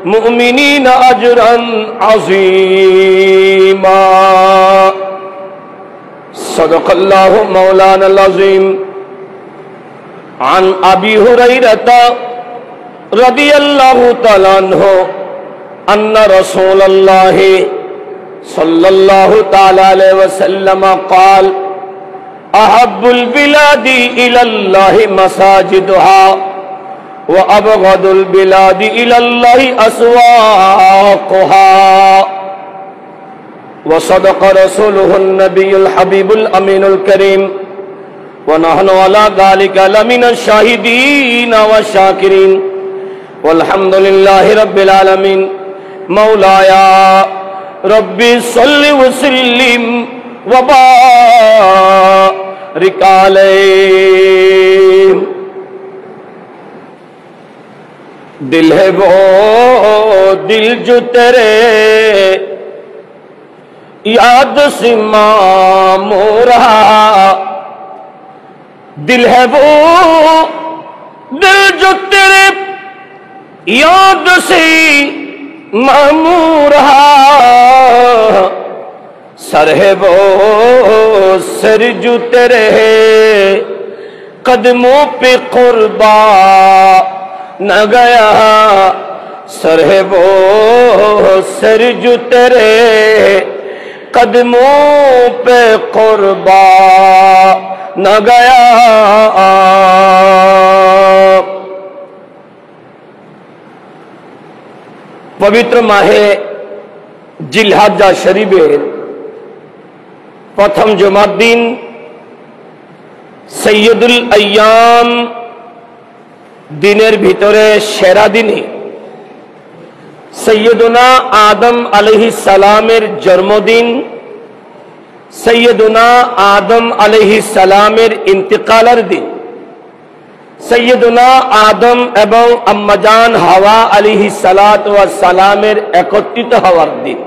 मुमिनीन अजरन अज़ीमा। सदक़ल्लाहु मौलानल अज़ीम। अन अबी हुरैरता रदियल्लाहु तआला अन्हु अन्ना रसूलल्लाहि सल्लल्लाहु तआला अलैहि वसल्लम क़ाल अहब्बुल बिलादि इलल्लाहि मसाजिदुहा व अबग़दुल बिलादि इलल्लाहि अस्वाक़ुहा। व सदक़ रसूलुहुन नबियुल हबीबुल अमीनुल करीम व नहनु अला ज़ालिका लमिनश शाहिदीन व शाकिरीन वल्हम्दुलिल्लाहि रब्बिल आलमीन। मौलाया रब्बि सल्लि व सल्लिम व बारिक अलैहि। दिल है वो दिल जो तेरे याद से मामूर रहा। दिल है वो दिल जो तेरे याद से मामूर रहा। सर है वो सर जो तेरे कदमों पे कुर्बा न गया। सर है वो सर जो तेरे कदमों पे कुर्बा न गया। पवित्र माहे जिलहज्जा शरीफेर प्रथम जुमार दिन सैयदुल अय्याम दिनेर भितरे सेरा दिने सैयदुना आदम अलैहिस सलामेर जन्मदिन, सैयदुना आदम अलैहिस सलामेर इंतिकालेर दिन, सैयदुना आदम एवं अम्माजान हावा अलैहिस सलातु व सलामेर एकत्रित हওয়ার दिन।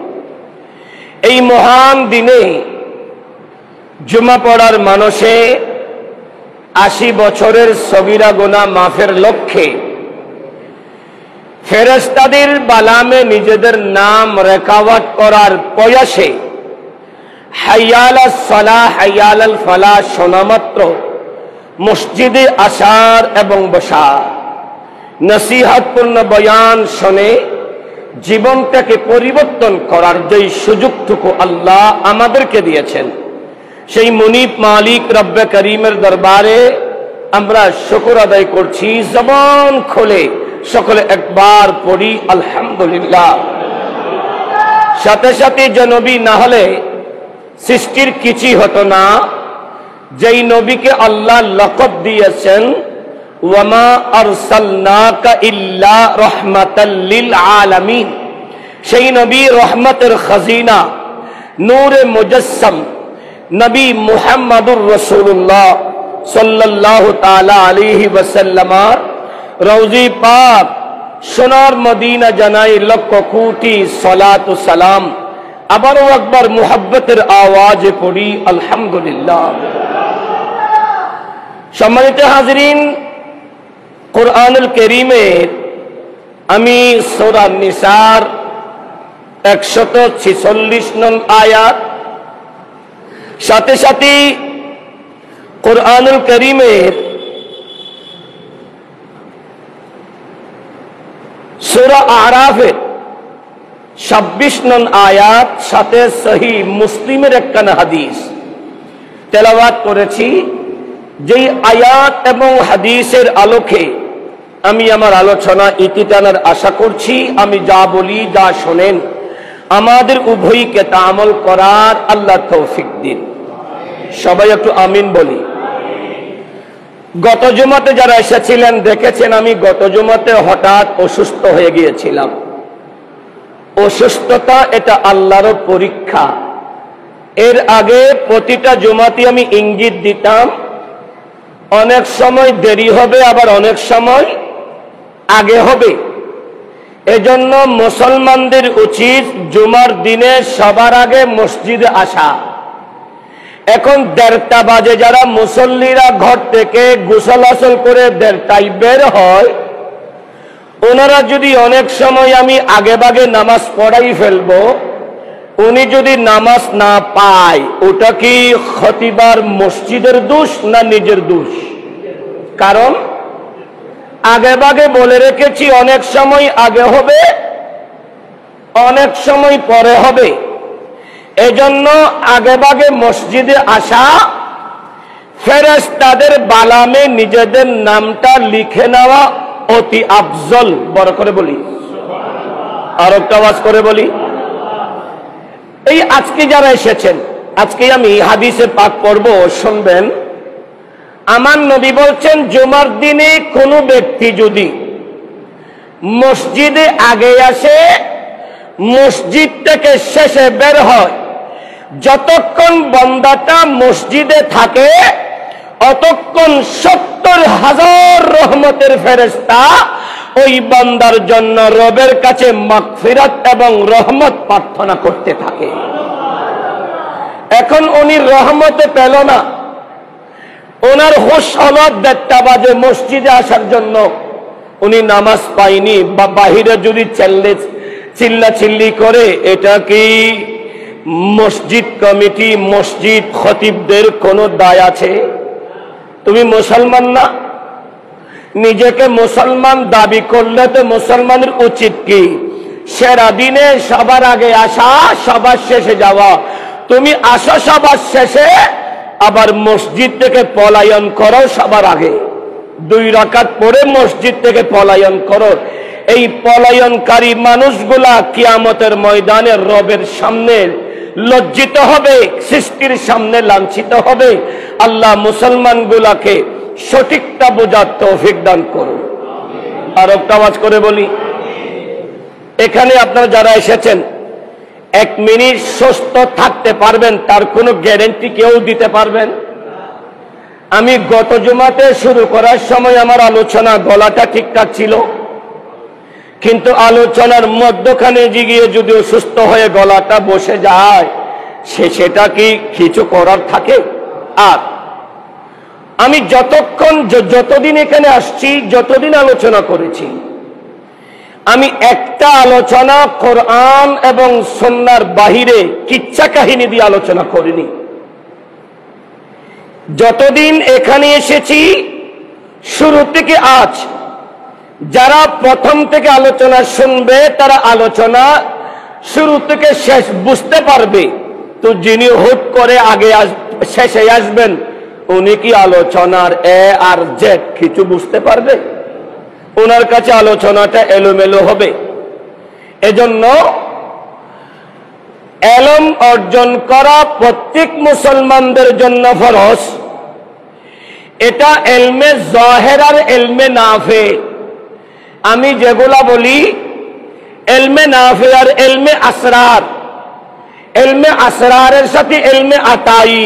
এই মহান দিনে জুমা পড়ার মানুষে 80 বছরের সগীরা গুনাহ মাফের লক্ষ্যে ফেরেশতাদের বালামে নিজেদের নাম রেকর্ড করার প্রয়াসে হাইয়ালাস সালাহ হাইয়ালাল ফালাহ শোনামাত্র মসজিদে আসার এবং বসার নসিহতপূর্ণ বয়ান শুনে জীবনটাকে পরিবর্তন করার যে সুযোগটুকু আল্লাহ আমাদেরকে দিয়েছেন, সেই মুনিব মালিক রব্বে করিমের দরবারে আমরা শুকর আদায় করছি। জবান খুলে সকলে একবার পড়ি আলহামদুলিল্লাহ। সাথে সাথে যে নবী না হলে সৃষ্টির কিছুই হতো না, যেই নবীকে আল্লাহ লকব দিয়েছেন ওয়ামা আরসালনাকা ইল্লা রাহমাতাল লিল আলামিন, সেই নবী রহমতের খাজিনা নূরে মুজাসসাম নবী মুহাম্মদুর রাসূলুল্লাহ সাল্লাল্লাহু তাআলা আলাইহি ওয়াসাল্লাম রওজি পাক সোনার মদিনা জানাই লক্ষ কোটি সালাত ও সালাম। আবারও একবার মুহাব্বতের আওয়াজে পড়ি আলহামদুলিল্লাহ। সম্মানিত হাজিরিন, কুরআনুল কারীমের আমি সূরা নিসার 146 নং আয়াত, সাথে সাথে কুরআনুল কারীমের সূরা আরাফের 26 নং আয়াত, সাথে সহিহ মুসলিমের একখানা হাদিস তেলাওয়াত করেছি। যেই আয়াত এবং হাদিসের আলোকে আমি আমার আলোচনা ইতি টানার আশা করছি। আমি যা বলি যা শোনেন আমাদের উভয়কে তা আমল করার আল্লাহ তৌফিক দিন। সবাই একটু আমিন বলি। গত জুমাতে যারা এসেছিলেন দেখেছেন আমি গত জুমাতে হঠাৎ অসুস্থ হয়ে গিয়েছিলাম। অসুস্থতা এটা আল্লাহর পরীক্ষা। এর আগে প্রতিটা জুমাতে আমি ইঙ্গিত দিতাম অনেক সময় দেরি হবে, আবার অনেক সময় আগে হবে। এজন্য মুসলমানদের উচিত জুমার দিনে সবার আগে মসজিদে আসা। এখন 1:30 বাজে যারা মুসল্লিরা ঘর থেকে গোসল আসল করে 1:30টায় বের হয়, ওনারা যদি অনেক সময় আমি আগে ভাগে নামাজ পড়াই ফেলবো, উনি যদি নামাজ না পায়, ওটা কি খতিবার মসজিদের দোষ না নিজের দোষ? কারণ আগে ভাগে বলে রেখেছি অনেক সময় আগে হবে, অনেক সময় পরে হবে। এজন্য আগে ভাগে মসজিদে আসা, ফেরেশতাদের বালামে নিজেদের নামটা লিখে নেওয়া অতি আফজল। বড় করে বলি, আর একটা আওয়াজ করে বলি। এই আজকে যারা এসেছেন, আজকে আমি হাদিসে পাক পড়ব, শুনবেন। আমার নবী বলছেন, জুমার দিনে কোনো ব্যক্তি যদি মসজিদে আগে আসে, মসজিদ থেকে শেষে বের হয়, যতক্ষণ বান্দাটা মসজিদে থাকে অতক্ষণ 70,000 রহমতের ফেরেশতা ওই বান্দার জন্য রবের কাছে মাগফিরাত এবং রহমত প্রার্থনা করতে থাকে। এখন উনি রহমতে পেল না, ওনার হুঁশ হলো 1:30 বাজে মসজিদে আসার জন্য, উনি নামাজ পায়নি, বা বাহিরে যদি চিল্লাচিল্লি করে, এটা কি মসজিদ কমিটি, মসজিদ খতিবদের কোনো দায় আছে? তুমি মুসলমান না, নিজেকে মুসলমান দাবি করলে তো মুসলমানের উচিত কি সেরা দিনে সবার আগে আসা, সবার শেষে যাওয়া। তুমি আসো সবার শেষে, আবার মসজিদ থেকে পলায়ন করো সবার আগে, 2 রাকাত পড়ে মসজিদ থেকে পলায়ন করো। এই পলায়নকারী মানুষগুলা কিয়ামতের ময়দানে রবের সামনে লজ্জিত হবে, সৃষ্টির সামনে লাঞ্ছিত হবে। আল্লাহ মুসলমান গুলাকে সঠিকটা বোঝার তৌফিক দান করুন। আর একটা আওয়াজ করে বলি, এখানে আপনারা যারা এসেছেন 1 মিনিট সুস্থ থাকতে পারবেন, তার কোনো গ্যারান্টি কেউ দিতে পারবেন? আমি গত জুমাতে শুরু করার সময় আমার আলোচনা গলাটা ঠিকঠাক ছিল, কিন্তু আলোচনার মধ্যখানে গিয়ে যদি অসুস্থ হয়ে গলাটা বসে যায়, সেটা কি কিছু করার থাকে? আর আমি যতদিন এখানে আসছি, যতদিন আলোচনা করেছি, আমি একটা আলোচনা কোরআন এবং সুন্নাহর বাহিরে কিচ্ছা কাহিনী দিয়ে আলোচনা করিনি। যতদিন এখানে এসেছি শুরু থেকে আজ, যারা প্রথম থেকে আলোচনা শুনবে তারা আলোচনা শুরু থেকে শেষ বুঝতে পারবে। তো যিনি হুট করে আগে শেষে আসবেন, উনি কি আলোচনার এ আর জেড কিছু বুঝতে পারবে? ওনার কাছে আলোচনাটা এলোমেলো হবে। এজন্য ইলম অর্জন করা প্রত্যেক মুসলমানদের জন্য ফরজ। এটা ইলমে যাহির আর ইলমে নাফি। আমি যেগুলা বলি ইলমে নাফি আর ইলমে আসরার, ইলমে আসরারের সাথে ইলমে আতাই,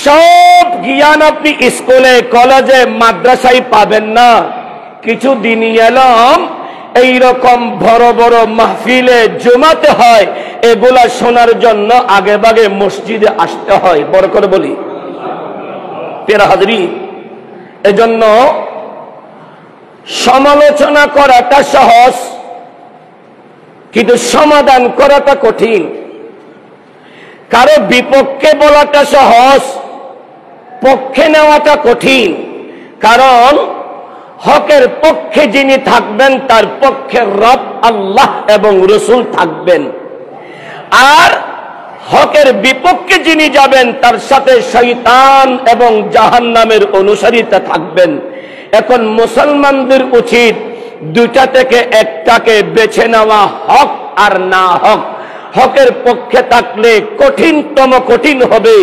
সব জ্ঞান আপনি স্কুলে, কলেজে, মাদ্রাসায় পাবেন না। কিছু দিনই ইলম এইরকম বড় বড় মাহফিলে জমাতে হয়, এগুলা শোনার জন্য আগে ভাগে মসজিদে আসতে হয়। বড় করে বলি প্রিয় হাজরিন, এজন্য সমালোচনা করাটা সহজ, কিন্তু সমাধান করাটা কঠিন। কারো বিপক্ষে বলাটা সহজ, পক্ষে নেওয়াটা কঠিন। কারণ হকের পক্ষে যিনি থাকবেন, তার পক্ষে রব আল্লাহ এবং রসুল থাকবেন, আর হকের বিপক্ষে যিনি যাবেন, তার সাথে শয়তান এবং জাহান্নামের অনুসারীরা থাকবেন। এখন মুসলমানদের উচিত দুটা থেকে একটাকে বেছে নেওয়া, হক আর না হক। হকের পক্ষে থাকলে কঠিনতম কঠিন হবে,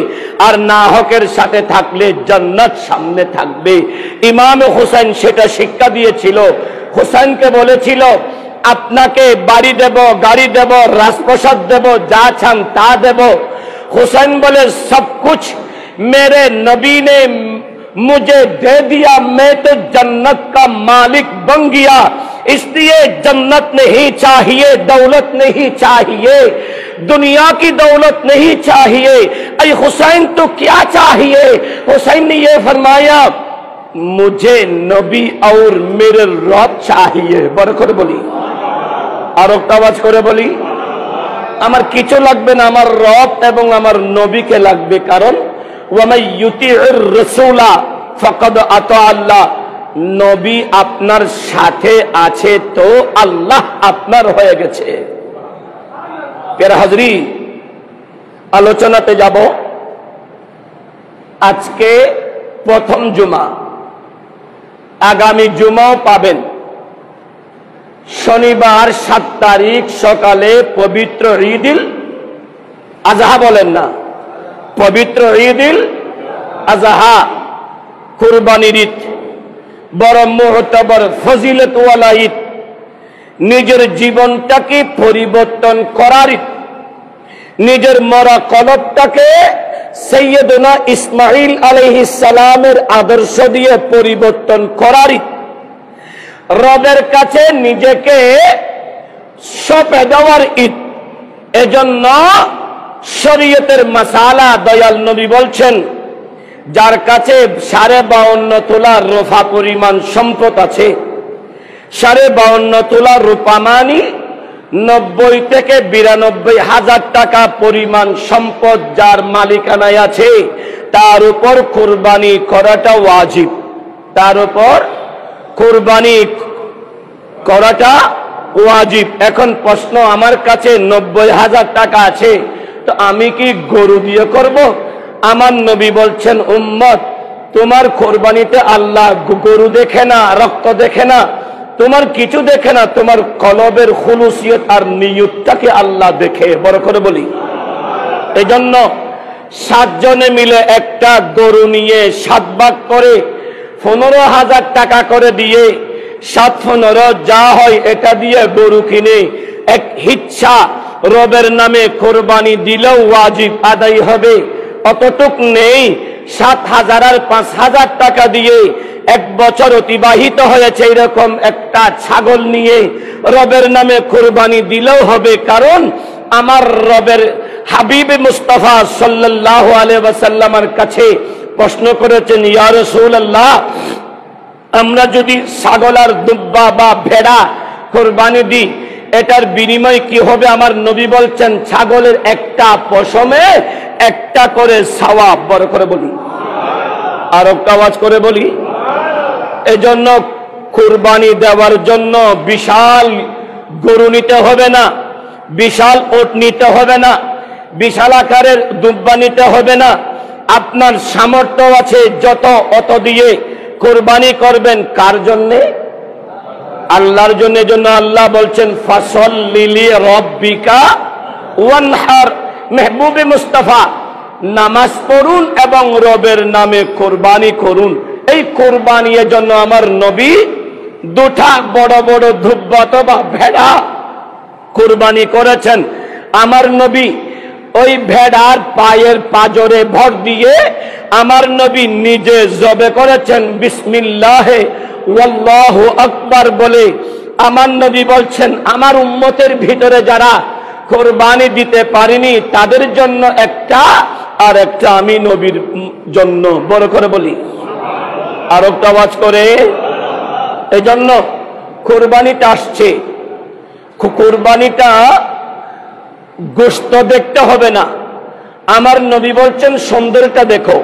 আর না হকের সাথে থাকলে জান্নাত সামনে থাকবে। ইমাম হুসাইন সেটা শিক্ষা দিয়েছিল। হুসাইনকে বলেছিল, আপনাকে বাড়ি দেব, গাড়ি দেব, রাজপ্রসাদ দেব, যা চান তা দেব। হুসাইন বলে, সব কুছ मेरे नबी ने मुझे दे दिया, मैं तो जन्नत का मालिक बन गया, इसलिए जन्नत नहीं चाहिए, दौलत नहीं चाहिए, दुनिया की दौलत नहीं चाहिए। अरे हुसैन तो क्या चाहिए? हुसैन ने यह फरमाया, मुझे नबी और मेरे रब चाहिए बड़ करे बोली আর একটা আওয়াজ করে বলি আমার কিছু লাগবে না আমার রব এবং আমার নবীকে লাগবে কারণ ওয়ামাই ইউতিউর রাসূলা ফাকাদ আতা আল্লাহ নবী আপনার সাথে আছে তো আল্লাহ আপনার হয়ে গেছে প্রিয় হাজরিন আলোচনাতে যাব আজকে প্রথম জুমা আগামী জুমাও পাবেন শনিবার 7 তারিখ সকালে পবিত্র ঈদুল আজহা বলেন না পবিত্র ঈদুল আজহা কুরবানির ঈদ বড় মুহতাবর ফজিলতওয়ালা ঈদ নিজের জীবনটাকে পরিবর্তন করার ঈদ নিজের মরা কলবটাকে সৈয়দনা ইসমাঈল আলাইহিস সালামের আদর্শ দিয়ে পরিবর্তন করার ঈদ রবের কাছে নিজেকে সঁপে দেওয়ার ঈদ এজন্য শরীয়তের মাসালা দয়াল নবী বলছেন যার কাছে 52.5 তোলা রূপা পরিমাণ সম্পদ আছে 52.5 তোলা রূপা মানে 90 থেকে 92 হাজার টাকা পরিমাণ সম্পদ যার মালিকানায় আছে তার উপর কুরবানি করাটা ওয়াজিব তার উপর কুরবানি করাটা ওয়াজিব এখন প্রশ্ন আমার কাছে 90,000 টাকা আছে তো আমি কি গরু দিয়ে করব আমার নবী বলছেন উম্মত তোমার কুরবানিতে আল্লাহ গরু দেখে না রক্ত দেখে না তোমার কিছু দেখে না তোমার কলবের খুলুসিয়ত আর নিয়তটাকে আল্লাহ দেখে বড় করে বলি এজন্য 7 জনে মিলে একটা গরু নিয়ে 7 ভাগ করে 15,000 টাকা করে দিয়ে 7-15 যা হয় এটা দিয়ে গরু কিনে এক হিচ্ছা রবের নামে কুরবানি দিলেও ওয়াজিব আদায় হবে অতটুক নেই 7,000 আর 5,000 টাকা দিয়ে 1 বছর অতিবাহিত হয়েছে এরকম একটা ছাগল নিয়ে রবের নামে কুরবানি দিলেও হবে কারণ আমার রবের হাবিবে মুস্তাফা সাল্লাল্লাহু আলাইহি ওয়াসাল্লামের কাছে প্রশ্ন করেছেন ইয়া রাসূলুল্লাহ আমরা যদি ছাগল আর দুব্বা বা ভেড়া কুরবানি দিই এটার বিনিময় কি হবে আমার নবী বলছেন ছাগলের একটা পশমে একটা করে সওয়াব বড় করে বলি আর একটা আওয়াজ করে বলি এজন্য কুরবানি দেওয়ার জন্য বিশাল গরু নিতে হবে না বিশাল ওট নিতে হবে না বিশাল আকারের দুব্বা নিতে হবে না আপনার সামর্থ্য আছে যত অত দিয়ে কুরবানি করবেন কার জন্য আল্লাহর জন্য জন্য আল্লাহ বলছেন ফাসাল্লি লিরাব্বিকা ওয়ানহার মেহবুবে মুস্তাফা নামাজ পড়ুন এবং রবের নামে কুরবানি করুন এই কুরবানির জন্য আমার নবী দুটা বড় বড় দুব্বা বা ভেড়া কুরবানি করেছেন আমার নবী ওই ভেড়ার পায়ের পাজরে ভর দিয়ে আমার নবী নিজে জবে করেছেন বিসমিল্লাহে ওয়াল্লাহু আকবার বলে আমার নবী বলছেন আমার উম্মতের ভিতরে যারা কুরবানি দিতে পারেনি তাদের জন্য একটা আর একটা আমি নবীর জন্য বড় করে বলি আর একটা আওয়াজ করে এজন্য কুরবানিটা আসছে কুরবানিটা গোশত দেখতে হবে না আমার নবী বলছেন সুন্দরটা দেখো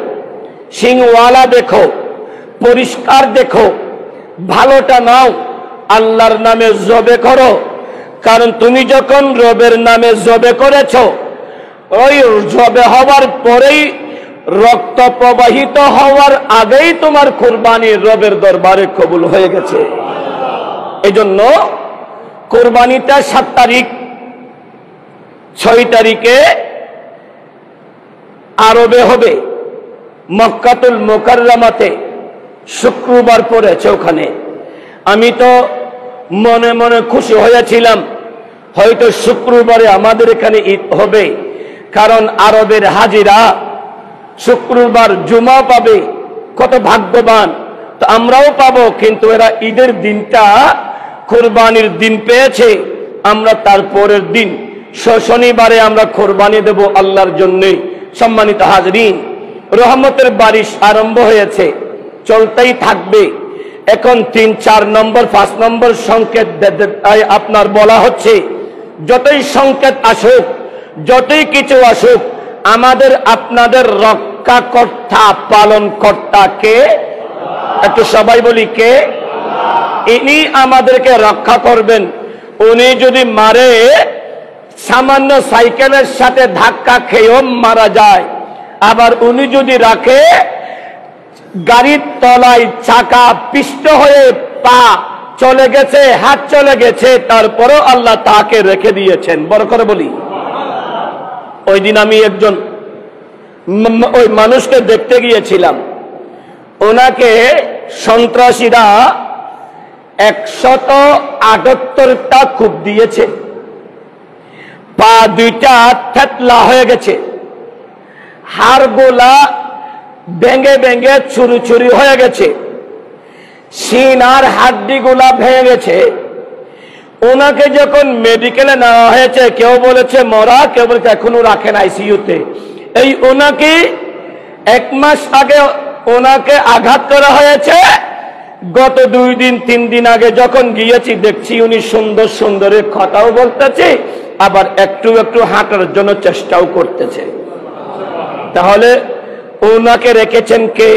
সিংওয়ালা দেখো পরিষ্কার দেখো ভালোটা নাও আল্লাহর নামে জবে করো কারণ তুমি যখন রবের নামে জবে করেছো ওই জবে হওয়ার পরেই রক্ত প্রবাহিত হওয়ার আগেই তোমার কুরবানি রবের দরবারে কবুল হয়ে গেছে এজন্য কুরবানিটা 7 তারিখ 6 তারিখে আরবে হবে মক্কাতুল মুকাররমাতে শুক্রবার পড়েছে ওখানে আমি তো মনে মনে খুশি হয়েছিলাম হয়তো শুক্রবারে আমাদের এখানে ঈদ হবে কারণ আরবের হাজিরা শুক্রবার জুমা পাবে কত ভাগ্যবান তো আমরাও পাবো কিন্তু এরা ঈদের দিনটা কুরবানির দিন পেয়েছে আমরা তারপরের দিন শনিবারে আমরা কুরবানি দেব আল্লাহর জন্য সম্মানিত হাজরিন রহমতের বারিশ আরম্ভ হয়েছে চলতেই থাকবে। এখন 3, 4 নম্বর 5 নম্বর সংকেত আপনার বলা হচ্ছে, যতই সংকেত আসুক, যতই কিছু আসুক, আমাদের আপনাদের রক্ষাকর্তা পালনকর্তা কে? একটু সবাই বলি কে? ইনি আমাদেরকে রক্ষা করবেন। উনি যদি মারে, সামান্য সাইকেলের সাথে ধাক্কা খেয়েও মারা যায়। আবার উনি যদি রাখে, গাড়ির তলায় চাকা পিষ্ট হয়ে পা চলে গেছে, হাত চলে গেছে, তারপরও আল্লাহ তাকে রেখে দিয়েছেন। বড় করে বলি। ওই দিন আমি একজন ওই মানুষকে দেখতে গিয়েছিলাম। ওনাকে সন্ত্রাসীরা 178টা খুব দিয়েছে, পা 2টা থেতলা হয়ে গেছে, হাড়গুলা ভেঙে ভেঙে চুরি চুরি হয়ে গেছে, সিনার হাড্ডিগুলা ভেঙে গেছে। ওনাকে যখন মেডিকেলে নেওয়া হয়েছে, কেউ বলেছে মরা, কেউ বলেছে এখনো রাখেন আইসিইউতে। এই ওনাকে 1 মাস আগে ওনাকে আঘাত করা হয়েছে। গত 2 দিন 3 দিন আগে যখন গিয়েছি, দেখছি উনি সুন্দর সুন্দর কথাও বলতেছে, আবার একটু একটু হাঁটার জন্য চেষ্টাও করতেছে। তাহলে ওনাকে রেখেছেন কে?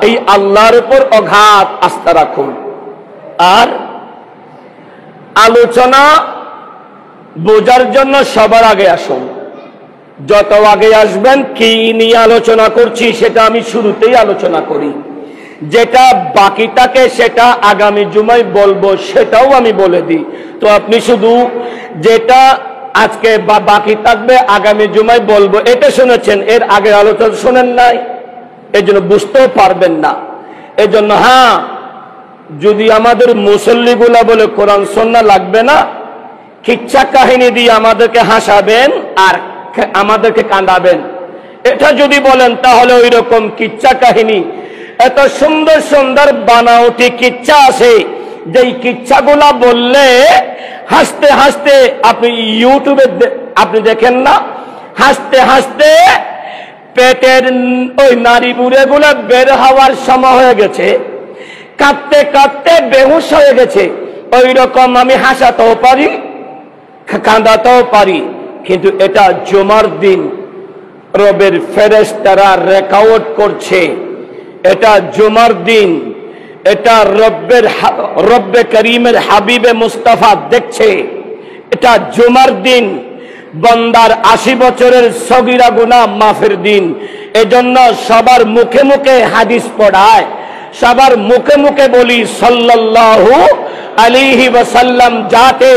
এই আল্লাহর উপর অগাধ আস্থা রাখুন। আর আলোচনা বোঝার জন্য সবার আগে আসুন। যত আগে আসবেন, কি নিয়ে আলোচনা করছি সেটা আমি শুরুতেই আলোচনা করি। যেটা বাকি থাকে সেটা আগামী জুমায় বলবো, সেটাও আমি বলে দিই। তো আপনি শুধু যেটা আজকে বাকি থাকবে আগামী জুমায় বলবো, এটা শুনেছেন, এর আগের আলোচনা শোনেন নাই, এই জন্য বুঝতেও পারবেন না। এই জন্য হ্যাঁ, যদি আমাদের মুসল্লিগুলা বলে কোরআন সুন্নাহ লাগবে না, কিচ্ছা কাহিনী দিয়ে আমাদেরকে হাসাবেন আর আমাদেরকে কাঁদাবেন, এটা যদি বলেন, তাহলে ওই রকম কিচ্ছা কাহিনী, এত সুন্দর সুন্দর বানাওটি কিচ্ছা আছে, যেই কিচ্ছাগুলা বললে হাসতে হাসতে, আপনি ইউটিউবে আপনি দেখেন না, হাসতে হাসতে পেটের ওই নারী বুড়েগুলা বের হওয়ার সময় হয়ে গেছে, কাঁদতে কাঁদতে বেহুশ হয়ে গেছে। ওই রকম আমি হাসাতেও পারি, কাঁদাতেও পারি, কিন্তু এটা জুমার দিন রবের ফেরেশতারা রেকর্ড করছে। এটা জুমার দিন, এটা রব্বে করিমের হাবিবে মুস্তাফা দেখছে। এটা জুমার দিন, বান্দার 80 বছরের সগীরা গুনাহ মাফের দিন। এজন্য সবার মুখে মুখে হাদিস পড়ায়, সবার মুখে মুখে বলি সাল্লাল্লাহু আলাইহি ওয়াসাল্লাম, যাতে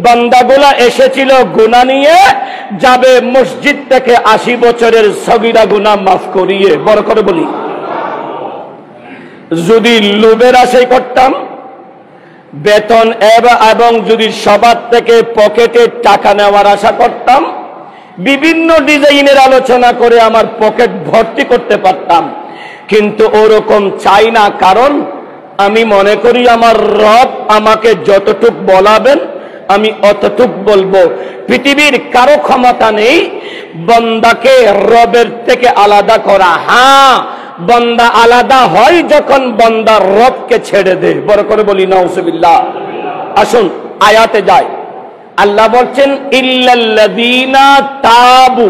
বান্দাগুলা এসেছিল গুনাহ নিয়ে, যাবে মসজিদ থেকে 80 বছরের সগীরা গুনাহ মাফ করিয়ে। বড় করে বলি। যদি লোভের আশাই করতাম, বেতন এবং যদি সবার থেকে পকেটে টাকা নেওয়ার আশা করতাম, বিভিন্ন ডিজাইনের আলোচনা করে আমার পকেট ভর্তি করতে পারতাম, কিন্তু ওরকম চাই না। কারণ আমি মনে করি আমার রব আমাকে যতটুক বলাবেন আমি অতটুক বলবো। পৃথিবীর কারো ক্ষমতা নেই বান্দাকে রবের থেকে আলাদা করা। হ্যাঁ, বান্দা আলাদা হয় যখন বান্দা রবকে ছেড়ে দেয়। বড় করে বলি নাউজুবিল্লাহ। আসুন আয়াতে যাই। আল্লাহ বলছেন, ইল্লাল্লাযীনা তাবু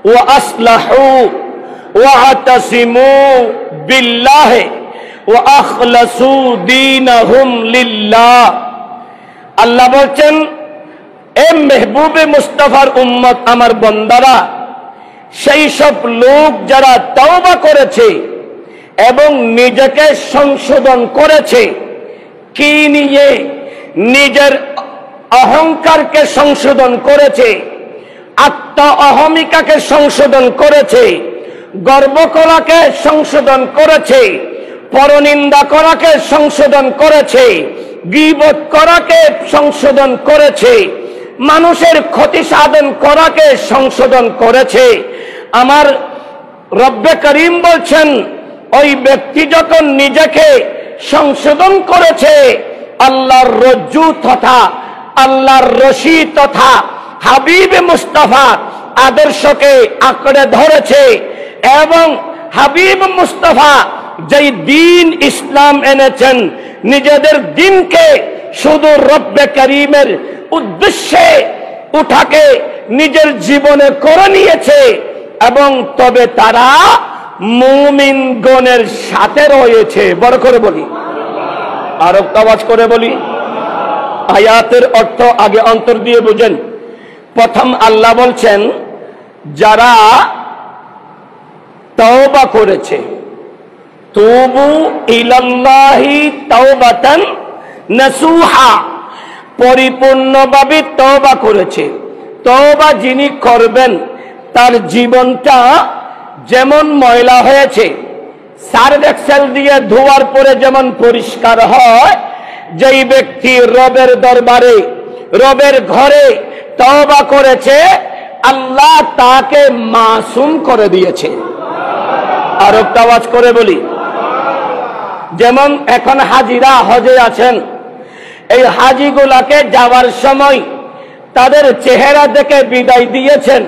ওয়া আসলাহু ওয়া আতাসিমু বিল্লাহি ওয়া আখলাসু দীনাহুম লিল্লাহ। আল্লাহ বলছেন, এ মেহবুবে মুস্তাফার উম্মত, আমার বান্দারা, সেই সব লোক যারা তওবা করেছে এবং নিজেকে সংশোধন করেছে। কি নিয়ে? নিজের অহংকারকে সংশোধন করেছে, আত্মা অহমিকাকে সংশোধন করেছে, গর্ব করাকে সংশোধন করেছে, পরনিন্দা করাকে সংশোধন করেছে, গীবত করাকে সংশোধন করেছে, মানুষের ক্ষতি সাধন করাকে সংশোধন করেছে। আমার রব্বে করিম বলছেন, ওই ব্যক্তি যখন নিজেকে সংশোধন করেছে, আল্লাহর রজ্জু তথা আল্লাহর রশি তথা হাবিবে মুস্তাফা আদর্শকে আঁকড়ে ধরেছে এবং হাবিব মুস্তাফা যেই দিন ইসলাম এনেছেন, নিজেদের দিনকে শুধু রব্বে করিমের উদ্দেশ্যে উঠাকে নিজের জীবনে করে নিয়েছে, এবং তবে তারা মুমিনগণের সাথে রয়েছে। বড় করে বলি, আর আওয়াজ করে বলি। আয়াতের অর্থ আগে অন্তর দিয়ে বুঝেন। প্রথম আল্লাহ বলছেন, যারা তওবা করেছে, তুবু ইলাল্লাহি তাওবাতান নাসুহা, পরিপূর্ণভাবে তওবা করেছে। তওবা যিনি করবেন, তার জীবনটা যেমন ময়লা হয়েছে, সার্ফ এক্সেল দিয়ে ধোয়ার পরে যেমন পরিষ্কার হয়, যেই ব্যক্তি রবের দরবারে, রবের ঘরে তওবা করেছে, আল্লাহ তাকে মাসুম করে দিয়েছে। আর একটা আওয়াজ করে বলি। যেমন এখন হাজিরা হজে আছেন, এই হাজিগুলাকে যাওয়ার সময় তাদের চেহারা দেখে বিদায় দিয়েছেন।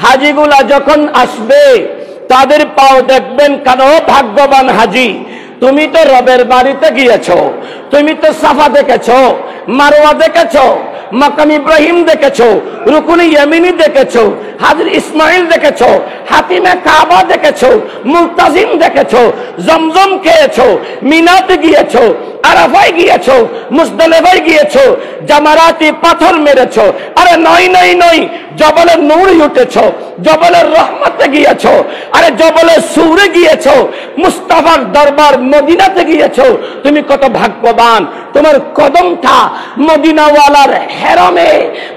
হাজিগুলা যখন আসবে, তাদের পাও দেখবেন, কেন ভাগ্যবান হাজি, তুমি তো রবের বাড়িতে গিয়েছো, তুমি তো সাফা দেখেছো, মারওয়া দেখেছো, মাকাম ইব্রাহিম দেখেছো, রুকুনে ইয়ামিনি দেখেছো, হাজর ইসমাইল দেখেছো, হাতিমে কাবা দেখেছো, মুলতাজিম দেখেছো, জমজম খেয়েছো, মিনাতে গিয়েছো, আরাফায় গিয়েছো, মুজদালিফায় গিয়েছো, জামারাতি পাথর মেরেছো। আরে নয় নয় নয়, জবলের নূরে উঠেছো, জবলের রহমতে গিয়েছো, আরে জবলের সুরে গিয়েছো, মুস্তাফার দরবার মদিনাতে গিয়েছো। তুমি কত ভাগ্যবান, তোমার কদমটা মদিনাওয়ালার হেরমে,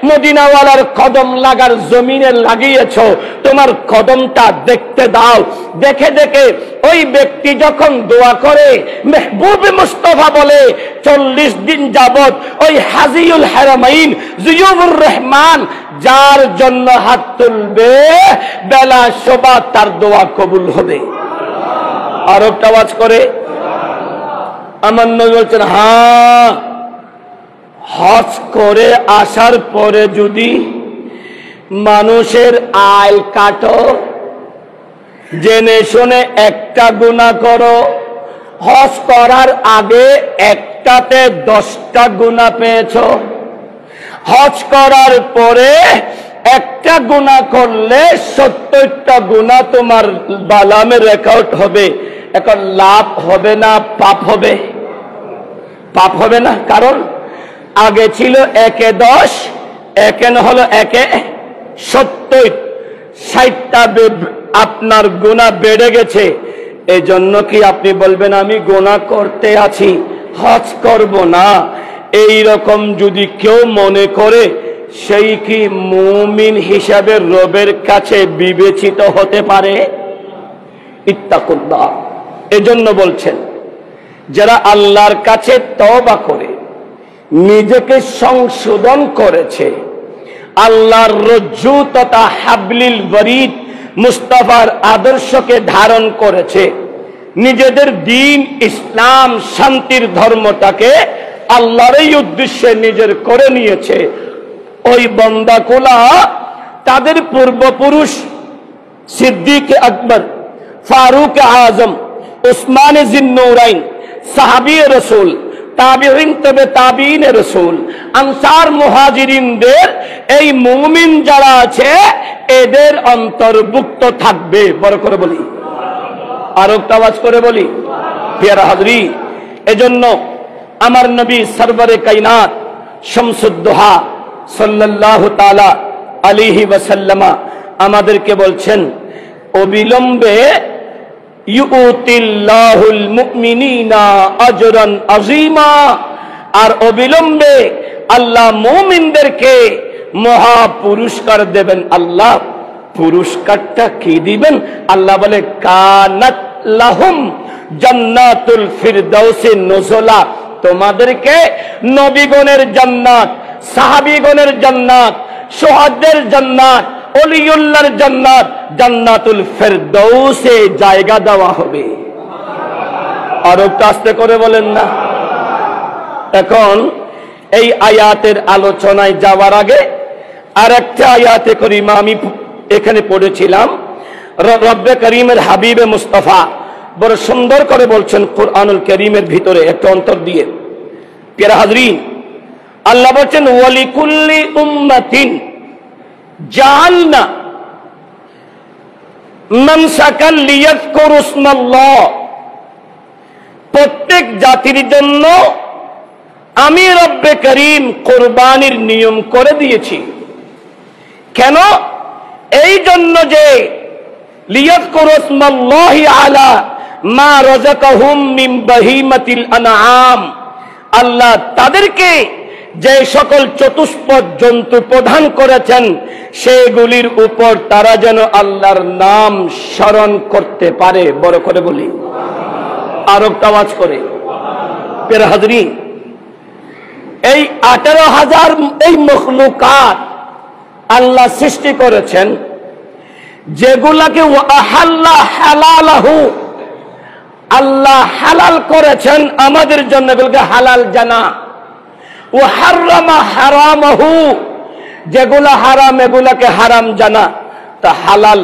মদিনাওয়ালার কদম লাগার জমিনে লাগিয়েছো। তোমার কদমটা দেখতে দাও। দেখে দেখে ওই ব্যক্তি যখন দোয়া করে, মেহবুব মুস্তাফা বলে, 40 দিন যাবত ওই হাজিউল হারামাইন জিয়ুবুর রহমান যার জন্য হাত তুলবে, বেলা শোভা তার দোয়া কবুল হবে। আর একটা আওয়াজ করে আমার নবী বলছেন, হ্যাঁ, হজ করে আসার পরে যদি মানুষের আয় কাটো, জেনে শুনে একটা গুনাহ করো, হজ করার আগে একটাতে 10টা গুনাহ পেয়েছো, হজ করার পরে একটা গুনাহ করলে 70টা গুনাহ তোমার বালামে রেকর্ড হবে। এখন লাভ হবে না পাপ হবে? পাপ হবে না, কারণ আগে ছিল 1-এ 10, এখন হলো 1-এ 70, 60টা আপনার গুনাহ বেড়ে গেছে। এই জন্য কি আপনি বলবেন আমি গুনাহ করতে আছি, হজ করব না? এই রকম যদি কেউ মনে করে, সেই কি মুমিন হিসাবে রবের কাছে বিবেচিত হতে পারে? ইত্তাকুল্লাহ। এজন্য বলছেন, যারা আল্লাহর কাছে তওবা করে নিজেকে সংশোধন করেছে, আল্লাহর রজ্জু তথা হাবলিল বরিদ মুস্তাফার আদর্শকে ধারণ করেছে, নিজেদের দিন ইসলাম শান্তির ধর্মটাকে আল্লাহরই উদ্দেশ্যে নিজের করে নিয়েছে, ওই বান্দাগুলা তাদের পূর্বপুরুষ সিদ্দিক আকবর, ফারুক আজম, উসমান জিন্নুরাইন, সাহাবী রাসূল, তাবিঈন, তবে তাবিঈন রাসূল, আনসার মুহাজিরিনদের এই মুমিন যারা আছে, এদের অন্তর্ভুক্ত থাকবে। বড় করে বলি, আর একটা আওয়াজ করে বলি। প্রিয় হাজরি, এজন্য আমার নবী সরবরে কায়নাত শামসুদ্দোহা সাল্লাল্লাহু তাআলা আলাইহি ওয়াসাল্লামা আমাদেরকে বলছেন, অবিলম্বে ইউতিল্লাহুল মুমিনিনা আজরান আযীমা, আর অবিলম্বে আল্লাহ মুমিনদেরকে মহা পুরস্কার দেবেন। আল্লাহ পুরস্কারটা কি দিবেন? আল্লাহ বলে, কানাত লাহুম জান্নাতুল ফিরদাউসি নুজুলা, তোমাদেরকে নবীগণের জান্নাত, সাহাবীগণের জান্নাত, শুহাদাদের জান্নাত, ওলিউল্লাহর জান্নাত, জান্নাতুল ফিরদাউসে জায়গা দেওয়া হবে। আর একটু আস্তে করে বলেন না। এখন এই আয়াতের আলোচনায় যাওয়ার আগে আর একটা আয়াতে করিমা আমি এখানে পড়েছিলাম। রব্বে করিমের হাবিবে মুস্তাফা বড় সুন্দর করে বলছেন কুরআনুল কারীমের ভিতরে একটা অন্তর দিয়ে। প্রিয় হাজরিন, আল্লাহ বলছেন ওয়ালিকুল্লি উম্মাতিন জাআলনা মানসাকাল লিয়াযকুরু ইসমাল্লাহ, প্রত্যেক জাতির জন্য আমি রব্বে করিম কুরবানির নিয়ম করে দিয়েছি। কেন? এই জন্য যে লিয়াযকুরু ইসমাল্লাহি আলা মা রাযাকাহুম মিন বাহিমাতিল আনআম, আল্লাহ তাদেরকে যে সকল চতুষ্পদ জন্তু প্রদান করেছেন সেগুলির উপর তারা যেন আল্লাহর নাম স্মরণ করতে পারে। বড় করে বলি, আর একটা আওয়াজ করে। প্রিয় হাজরিন, এই 18,000 এই মখলুকাত আল্লাহ সৃষ্টি করেছেন, যেগুলাকে আহাল্লা হালালাহু, আল্লাহ হালাল করেছেন আমাদের জন্য, এগুলোকে হালাল জানা। ও হারামা হারামাহু, যেগুলা হারাম এগুলাকে হারাম জানা। তা হালাল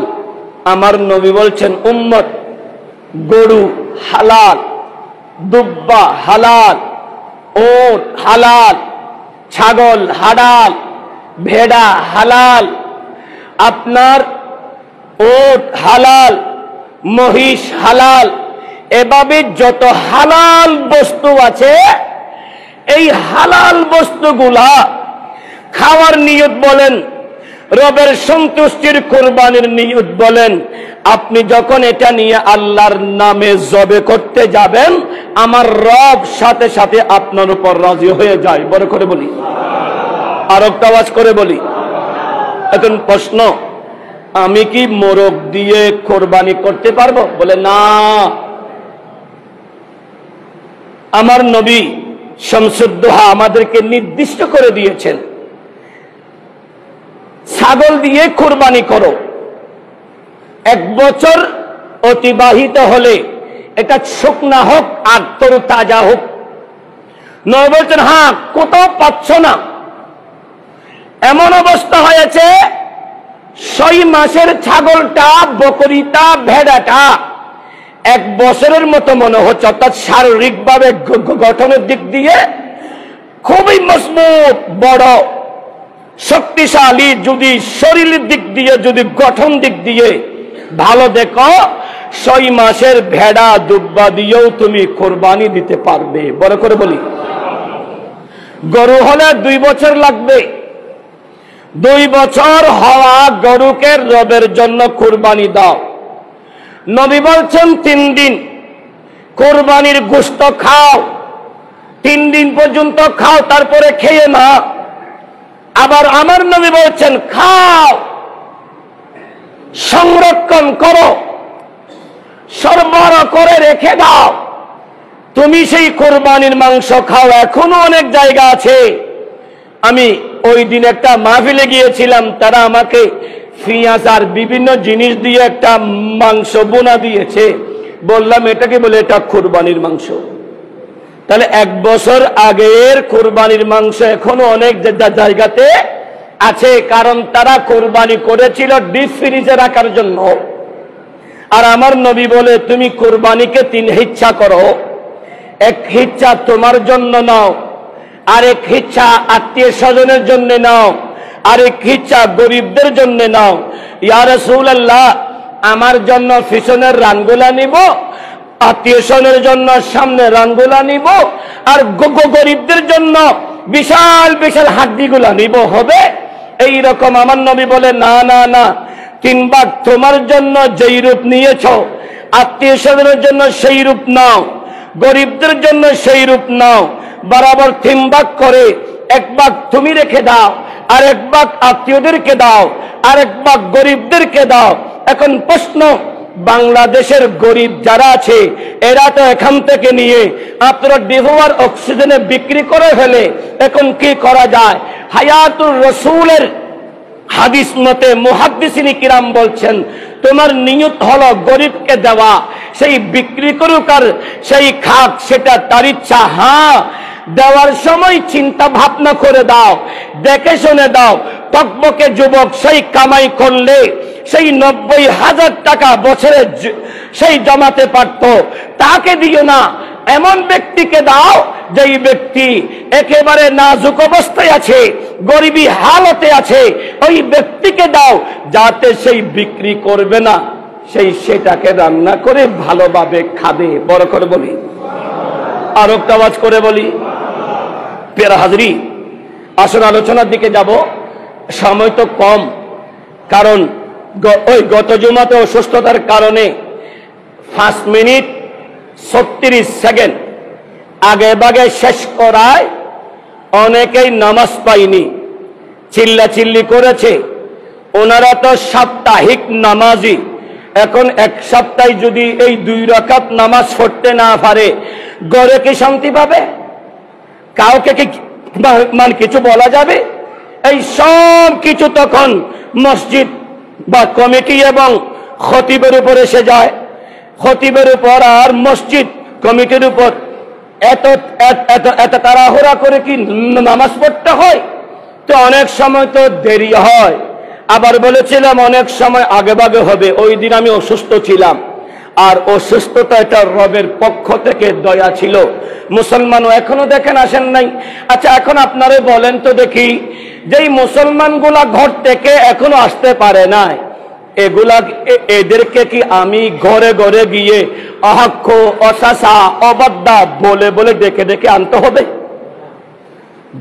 আমার নবী বলছেন উম্মত, গরু হালাল, দুব্বা হালাল, ওট হালাল, ছাগল হালাল, ভেড়া হালাল, আপনার ওট হালাল, মহিষ হালাল। এভাবে যত হালাল বস্তু আছে, এই হালাল বস্তুগুলা খাওয়ার নিয়ত বলেন, রবের সন্তুষ্টির কুরবানির নিয়ত বলেন, আপনি যখন এটা নিয়ে আল্লাহর নামে জবে করতে যাবেন, আমার রব সাথে সাথে আপনার উপর রাজি হয়ে যায়। বড় করে বলি, আর একটা আওয়াজ করে বলি। এখন প্রশ্ন, আমি কি মোরগ দিয়ে কোরবানি করতে পারবো? বলে না। আমার নবী শামসুদ্দোহা আমাদেরকে নির্দিষ্ট করে দিয়েছেন, ছাগল দিয়ে কোরবানি করো। 1 বছর অতিবাহিত হলে এটা শুকনা হোক আর তরু তাজা হোক। নবী বলছেন হ্যাঁ, কোথাও পাচ্ছ না, এমন অবস্থা হয়েছে 6 মাসের ছাগলটা, বকরিটা, ভেড়াটা 1 বছরের মতো মনে হচ্ছে, অর্থাৎ শারীরিকভাবে গঠনের দিক দিয়ে খুবই মজবুত, বড়, শক্তিশালী। যদি শরীরের দিক দিয়ে, যদি গঠন দিক দিয়ে ভালো দেখো, 6 মাসের ভেড়া দুব্বা দিয়েও তুমি কোরবানি দিতে পারবে। বড় করে বলি, গরু হলে 2 বছর লাগবে। 2 বছর হওয়া গরুকে রবের জন্য কোরবানি দাও। নবী বলছেন 3 দিন কোরবানির গোশত খাও, 3 দিন পর্যন্ত খাও, তারপরে খেয়ে না। আবার আমার নবী বলছেন খাও, সংরক্ষণ করো, সরবরাহ করে রেখে দাও, তুমি সেই কোরবানির মাংস খাও। এখনো অনেক জায়গা আছে, আমি ওই দিন একটা মাহফিলে গিয়েছিলাম, তারা আমাকে পেঁয়াজ আর বিভিন্ন জিনিস দিয়ে একটা মাংস বোনা দিয়েছে। বললাম এটা কি? বলে এটা কোরবানির মাংস। তাহলে 1 বছর আগের কোরবানির মাংস এখনো অনেক জায়গাতে আছে, কারণ তারা কোরবানি করেছিল ডিপ ফ্রিজে রাখার জন্য। আর আমার নবী বলে তুমি কোরবানিকে 3 হিচ্ছা করো, 1 হিচ্ছা তোমার জন্য নাও, আরেক হিচ্ছা আত্মীয় স্বজনের জন্য নাও, আরেক হিচ্ছা গরিবদের জন্য নাও। ইয়া রাসূলুল্লাহ, আমার জন্য পিছনের রানগুলা নিব, আত্মীয় স্বজনের জন্য সামনে রানগুলা নিব, আর গরিবদের জন্য বিশাল বিশাল হাড্ডিগুলা নিব, হবে? এই রকম আমার নবী বলে না না না, 3 ভাগ তোমার জন্য যেই রূপ নিয়েছ, আত্মীয় স্বজনের জন্য সেই রূপ নাও, গরিবদের জন্য সেই রূপ নাও। বরাবর 3 ভাগ করে 1 ভাগ তুমি রেখে দাও, আর 1 ভাগ আত্মীয়দেরকে দাও, আর 1 ভাগ গরিবদেরকে দাও। এখন প্রশ্ন, বাংলাদেশের গরিব যারা আছে এরা তো এখান থেকে নিয়ে আপনারা ডিভোয়ার অক্সিজেনে বিক্রি করে ফেলে। এখন কি করা যায়? হায়াতুর রসুলের হাদিস মতে মুহাদ্দিসিন কিরাম বলছেন, তোমার নিয়ত হলো গরিবকে দেওয়া, সেই বিক্রি করুক আর সেই খাক, সেটা তার ইচ্ছা। হ্যাঁ, দেওয়ার সময় চিন্তা ভাবনা করে দাও, দেখে শুনে দাও। টকবকে যুবক সেই কামাই করলে সেই 90,000 টাকা বছরে সেই জমাতে পারত, তাকে দিও না। এমন ব্যক্তিকে দাও যেই ব্যক্তি একেবারে নাজুক অবস্থায় আছে, গরিবী হালতে আছে, ওই ব্যক্তিকে দাও যাতে সেই বিক্রি করবে না, সেটাকে রান্না করে ভালোভাবে খাবে। বড় করে বলি, আর একটা আওয়াজ করে বলি। প্রিয় হাজরি, আসুন আলোচনার দিকে যাব। সময় তো কম, কারণ ওই গত জুমাতে অসুস্থতার কারণে 5 মিনিট 36 সেকেন্ড আগে বাগে শেষ করায় অনেকেই নামাজ পায়নি, চিল্লাচিল্লি করেছে। ওনারা তো সাপ্তাহিক নামাজি, এখন এক সপ্তাহে যদি এই 2 রাকাত নামাজ পড়তে না পারে, গড়ে কি শান্তি পাবে? কাউকে কি মানে কিছু বলা যাবে? এই সব কিছু তখন মসজিদ বা কমিটি এবং খতিবের উপর এসে যায়। খতিবের উপর আর মসজিদ কমিটির উপর এত এত এত তাড়াহুড়া করে কি নামাজ পড়তে হয়? তো অনেক সময় তো দেরি হয়। আবার বলেছিলাম অনেক সময় আগে ভাগে হবে। ওই দিন আমি অসুস্থ ছিলাম, আর অসুস্থতা এটা রবের পক্ষ থেকে দয়া ছিল। মুসলমানও এখনো দেখেন আসেন নাই। আচ্ছা, এখন আপনারা বলেন তো দেখি, যেই মুসলমানগুলা ঘর থেকে এখনো আসতে পারে নাই, এদেরকে কি আমি ঘরে ঘরে গিয়ে অহক্ষ, অশাসা, অবাদ্দা বলে বলে ডেকে ডেকে আনতে হবে?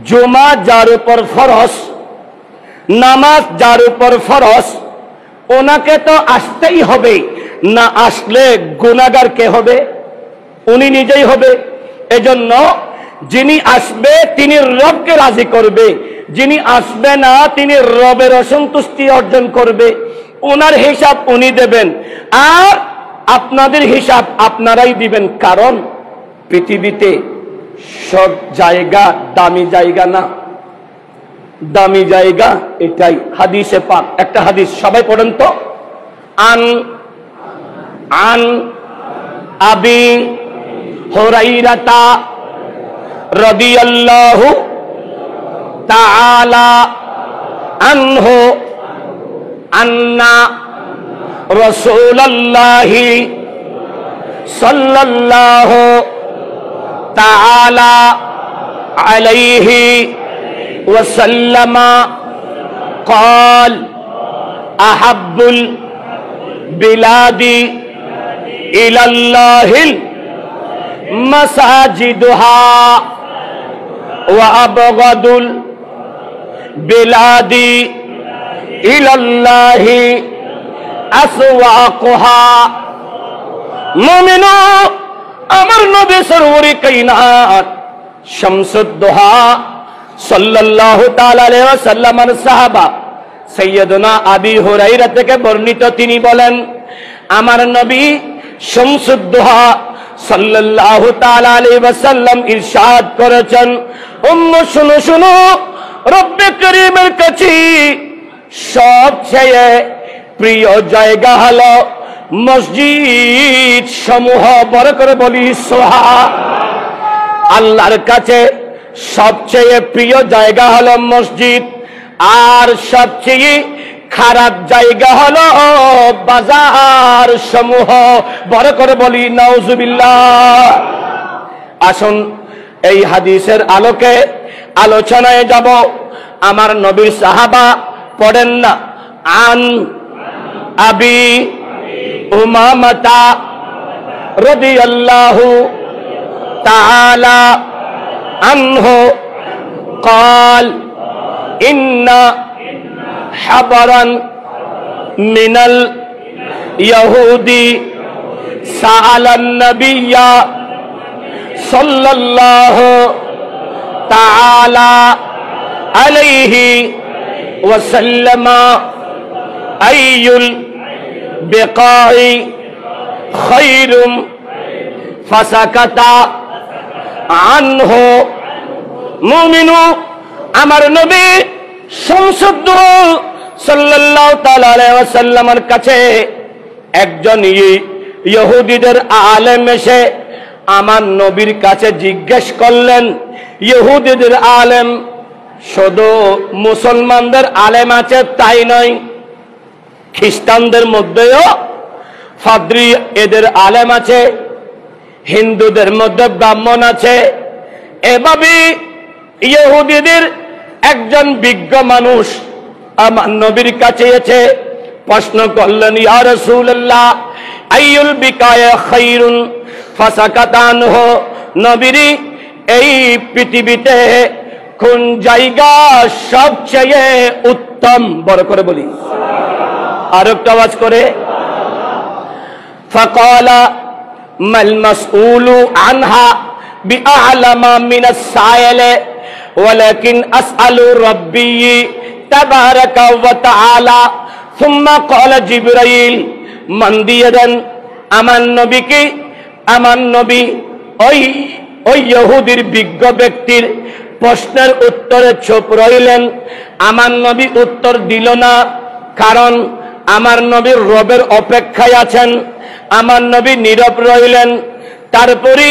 জুমা যার উপর ফরজ, নামাজ যার উপর ফরজ, ওনাকে তো আসতেই হবে। না আসলে গুনাহগার কে হবে? উনি নিজেই হবে। এজন্য যিনি আসবে তিনি রবকে রাজি করবে, যিনি আসবে না তিনি রবের অসন্তুষ্টি অর্জন করবে। ওনার হিসাব উনি দেবেন, আর আপনাদের হিসাব আপনারাই দিবেন। কারণ পৃথিবীতে সব জায়গা দামি জায়গা না, দামি জায়গা এটাই। হাদিসে পাক একটা হাদিস সবাই পড়েন তো। আন আবি হুরাইরাতা রাদিয়াল্লাহু তাআলা আনহু আন্না রাসূলুল্লাহি সাল্লাল্লাহু তাআলা আলাইহি وسلم قال أحب البلاد إلى الله مساجدها وأبغض البلاد إلى الله أسواقها মুমিনু আমার নবী সরওয়ারে কায়নাত শামসুদ্দোহা সাল্লাল্লাহু তাআলা আলাইহি ওয়াসাল্লামের সাহাবা সাইয়্যিদুনা আবি হুরায়রা থেকে বর্ণিত, তিনি বলেন আমার নবী শামসুদ্দোহা সাল্লাল্লাহু তাআলা আলাইহি ওয়াসাল্লাম ইরশাদ করেছেন, উম্মু শুনো শুনো, রব্বে করিমের কাছে সবচেয়ে প্রিয় জায়গা হলো মসজিদ সমূহ। বড় করে বলি সুবহান। আল্লাহর কাছে সবচেয়ে প্রিয় জায়গা হলো মসজিদ, আর সবচেয়ে খারাপ জায়গা হলো বাজার সমূহ। বড় করে বলি নাউজুবিল্লাহ। আসুন এই হাদিসের আলোকে আলোচনায় যাব। আমার নবীর সাহাবা পড়েন না, আন আবি উমামাতা রাদিয়াল্লাহু তাআলা আনহু قال إن حبرا من اليهود سأل النبي صلى الله تعالى عليه وسلم أي البقاع خير فسكت عنه। মুমিনু আমার নবী শামসুদ্দোহা সাল্লাল্লাহু তাআলা আলাইহি ওয়াসাল্লামের কাছে একজন ইহুদিদের আলেম এসে আমার নবীর কাছে জিজ্ঞেস করলেন। ইহুদিদের আলেম শুধু মুসলমানদের আলেম আছে তাই নয়, খ্রিস্টানদের মধ্যেও ফাদ্রি এদের আলেম আছে, হিন্দুদের মধ্যে ব্রাহ্মণ আছে। এভাবে ইহুদিদের একজন বিজ্ঞ মানুষ আমার নবীর কাছে এসে প্রশ্ন করলেন, ইয়া রাসূলুল্লাহ আইয়ুল বিকায়া খায়রুন ফাসাকাতানহু, নবীজি এই পৃথিবীতে কোন জায়গা সবচেয়ে উত্তম? বড় করে বলি, আর একটু আওয়াজ করে। ফাকালা মাল মাসউলু আনহা বিআলামা মিনাস সাইল ওয়ালাকিন আসআলু রাব্বি তাবারাকা ওয়া তাআলা। সুম্মা ক্বালা জিবরাইল মান দিয়াদান, আমার নবীকে, আমার নবী ওই ইহুদির বিজ্ঞ ব্যক্তির প্রশ্নের উত্তরে চুপ রইলেন। আমার নবী উত্তর দিল না, কারণ আমার নবীর রবের অপেক্ষায় আছেন। আমার নবী নীরব রইলেন। তারপরে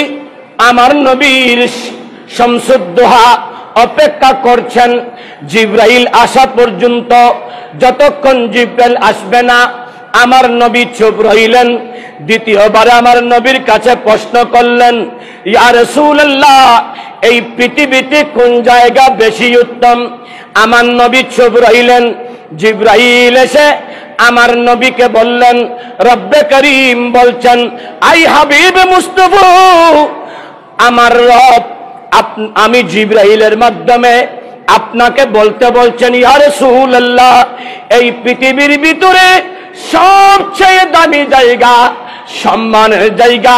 আমার নবীর শামসুদ্দোহা অপেক্ষা করছেন জিবরাইল আসা পর্যন্ত। যতক্ষণ জিবরাইল আসবে না আমার নবী চুপ রইলেন। দ্বিতীয়বার আমার নবীর কাছে প্রশ্ন করলেন, ইয়া রাসূলুল্লাহ এই পৃথিবীতে কোন জায়গা বেশি উত্তম? আমার নবী চুপ রইলেন। জিবরাইল এসে আমার নবীকে বললেন, রব্বে করিম বলছেন, আই হাবিব মুস্তাফা, আমার রব আমি জিবরাইলের মাধ্যমে আপনাকে বলতে বলছেন, ইয়া রাসূলুল্লাহ এই পৃথিবীর ভিতরে সবচেয়ে দামি জায়গা, সম্মানের জায়গা,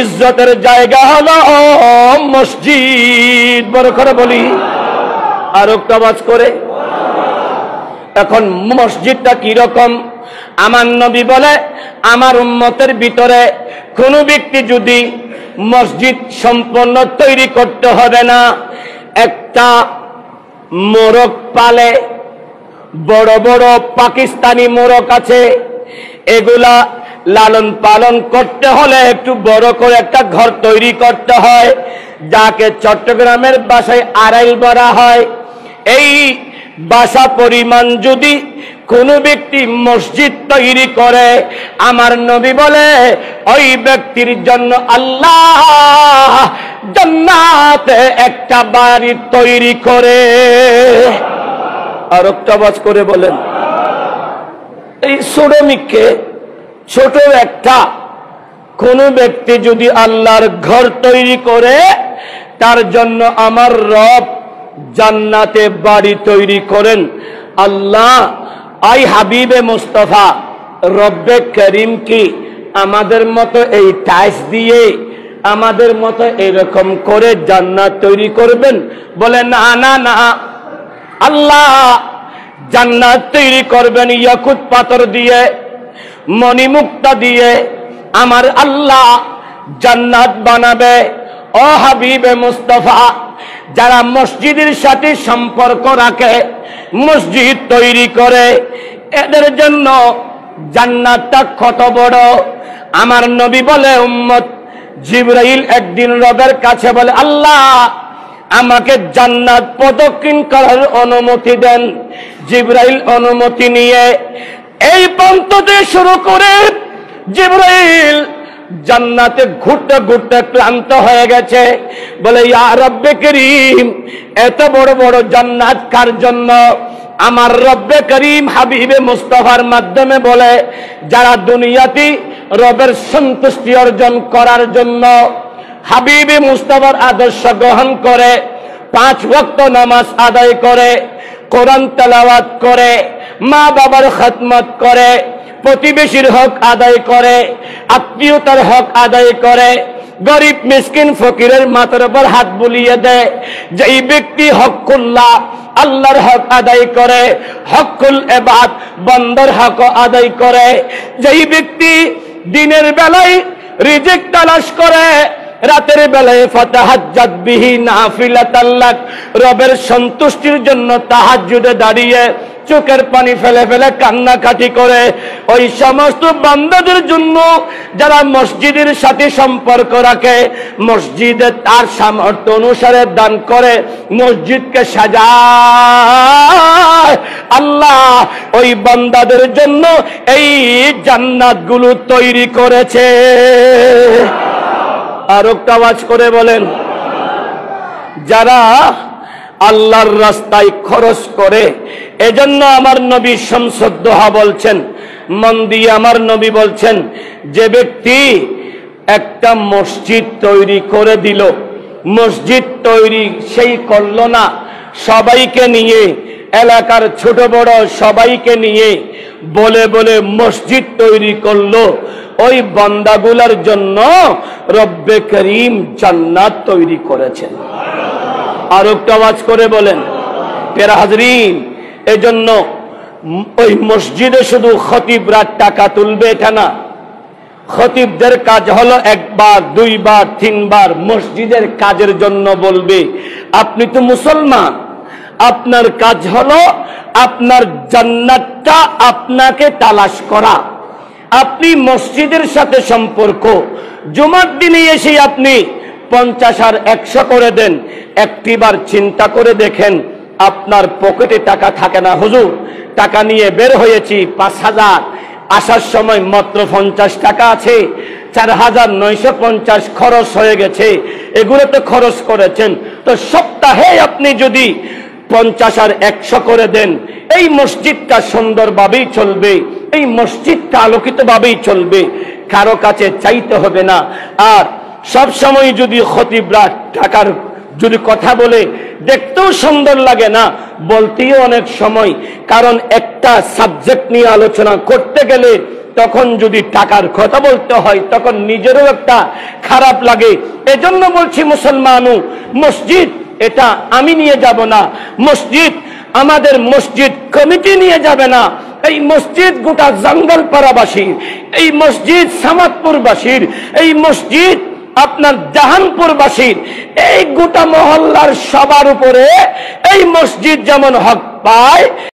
ইজ্জতের জায়গা হলো মসজিদ। বড় করে বলি, আর একটু আওয়াজ করে। এখন মসজিদটা কি রকম? আমার নবী বলে, আমার উম্মতের ভিতরে কোন ব্যক্তি যদি মসজিদ সম্পূর্ণ তৈরি করতে হবে না, একটা মোরগ পালে, বড় বড় পাকিস্তানি মোরগ আছে, এগুলা লালন পালন করতে হলে একটু বড় করে একটা ঘর তৈরি করতে হয়, যাকে চট্টগ্রামের ভাষায় আড়াইল বলা হয়। এই বাসা পরিমাণ যদি কোন ব্যক্তি মসজিদ তৈরি করে, আমার নবী বলে ওই ব্যক্তির জন্য আল্লাহ জান্নাতে একটা বাড়ি তৈরি করে। আর একটা আওয়াজ করে বলেন। এই শ্রমিককে ছোট একটা কোন ব্যক্তি যদি আল্লাহর ঘর তৈরি করে, তার জন্য আমার রব জান্নাতে বাড়ি তৈরি করেন। আল্লাহ আই হাবিবে মুস্তাফা রব্বে করিম কি আমাদের মতো এই টাইলস দিয়ে, আমাদের মতো এরকম করে জান্নাত তৈরি করবেন? বলে না না না, আল্লাহ জান্নাত তৈরি করবেন ইয়াকুত পাথর দিয়ে, মণিমুক্তা দিয়ে। আমার আল্লাহ জান্নাত বানাবে। ও হাবিবে মুস্তাফা, যারা মসজিদের সাথে সম্পর্ক রাখে, মসজিদ তৈরি করে, এদের জন্য জান্নাতটা কত বড়। আমার নবী বলে, উম্মত জিবরাইল একদিন রবের কাছে বলে, আল্লাহ আমাকে জান্নাত প্রদক্ষিণ করার অনুমতি দেন। জিবরাইল অনুমতি নিয়ে এই প্রান্ততে শুরু করে জিবরাইল জান্নাতে ঘুরতে ঘুরতে ক্লান্ত হয়ে গেছে। বলে, ইয়া রব্বে করিম এত বড় বড় জান্নাত কার জন্য? আমার রব্বে করিম হাবিবে মুস্তাফার মাধ্যমে বলে, যারা দুনিয়াতে রবের সন্তুষ্টি অর্জন করার জন্য হাবিবে মুস্তাফার আদর্শ গ্রহণ করে, 5 ওয়াক্ত নামাজ আদায় করে, কোরআন তেলাওয়াত করে, মা বাবার খেদমত করে, প্রতিবেশীর হক আদায় করে, আত্মীয়তার হক আদায় করে, গরিব মিসকিন ফকিরের মাথার উপর হাত বুলিয়ে দেয়। যেই ব্যক্তি হকুল্লাহ আল্লাহর হক আদায় করে, হকুল ইবাদ বান্দার হক আদায় করে, যেই ব্যক্তি দিনের বেলায় রিজিক তালাশ করে, রাতের বেলায় ফাতাহাজ্জাত বিহি নাফিলাতাল লাক, রবের সন্তুষ্টির জন্য তাহাজ্জুদে দাঁড়িয়ে চোখের পানি ফেলে ফেলে কান্নাকাটি করে, ওই সমস্ত বান্দাদের জন্য যারা মসজিদের সাথে সম্পর্ক রাখে, মসজিদে তার সামর্থ্য অনুসারে দান করে, মসজিদকে সাজায়, আল্লাহ ওই বান্দাদের জন্য এই জান্নাতগুলো তৈরি করেছে। আর একটা আওয়াজ করে বলেন, যারা আল্লাহর রাস্তায় খরচ করে, এজন্য আমার নবী শামসুদ দোহা বলছেন, মন দিয়ে আমার নবী বলছেন, যে ব্যক্তি একটা মসজিদ তৈরি করে দিল, মসজিদ তৈরি সেই করলো না, সবাইকে নিয়ে, এলাকার ছোট বড় সবাইকে নিয়ে বলে বলে মসজিদ তৈরি করলো, ওই বান্দাগুলার জন্য রব্বে করিম জান্নাত তৈরি করেছেন। আর একটা আওয়াজ করে বলেন, প্যারা হাজরিন, এজন্য ওই মসজিদে শুধু খতিবরা টাকা তুলবে এটা না, খতিবদের কাজ হলো একবার দুইবার তিনবার মসজিদের কাজের জন্য বলবে। আপনি তো মুসলমান, আপনার কাজ হলো আপনার জান্নাতটা আপনাকে তালাশ করা। আপনি মসজিদের সাথে সম্পর্ক, জুমার দিনে এসে আপনি 50 আর 100 করে দেন, একটিবার চিন্তা করে দেখেন আপনার পকেটে টাকা থাকে না। হুজুর টাকা নিয়ে বের হয়েছি 5000, আসার সময় মাত্র 50 টাকা আছে, 4950 খরচ হয়ে গেছে, এগুলো তো খরচ করেছেন। তো সপ্তাহে আপনি যদি 50 আর 100 করে দেন, এই মসজিদটা সুন্দরভাবেই চলবে, এই মসজিদটা আলোকিতভাবেই চলবে, কারো কাছে চাইতে হবে না। আর সব সময় যদি খতিবরা টাকার যদি কথা বলে, দেখতেও সুন্দর লাগে না, বলতেও অনেক সময়, কারণ একটা সাবজেক্ট নিয়ে আলোচনা করতে গেলে তখন যদি টাকার কথা বলতে হয় তখন নিজেরও একটা খারাপ লাগে। এজন্য বলছি মুসলমানও, মসজিদ এটা আমি নিয়ে যাব না, মসজিদ আমাদের মসজিদ কমিটি নিয়ে যাবে না, এই মসজিদ গোটা জঙ্গলপাড়াবাসীর, এই মসজিদ সামাদপুরবাসীর, এই মসজিদ আপনার জাহানপুরবাসীর, এই গোটা মহল্লার সবার উপরে এই মসজিদ যেমন হক পায়,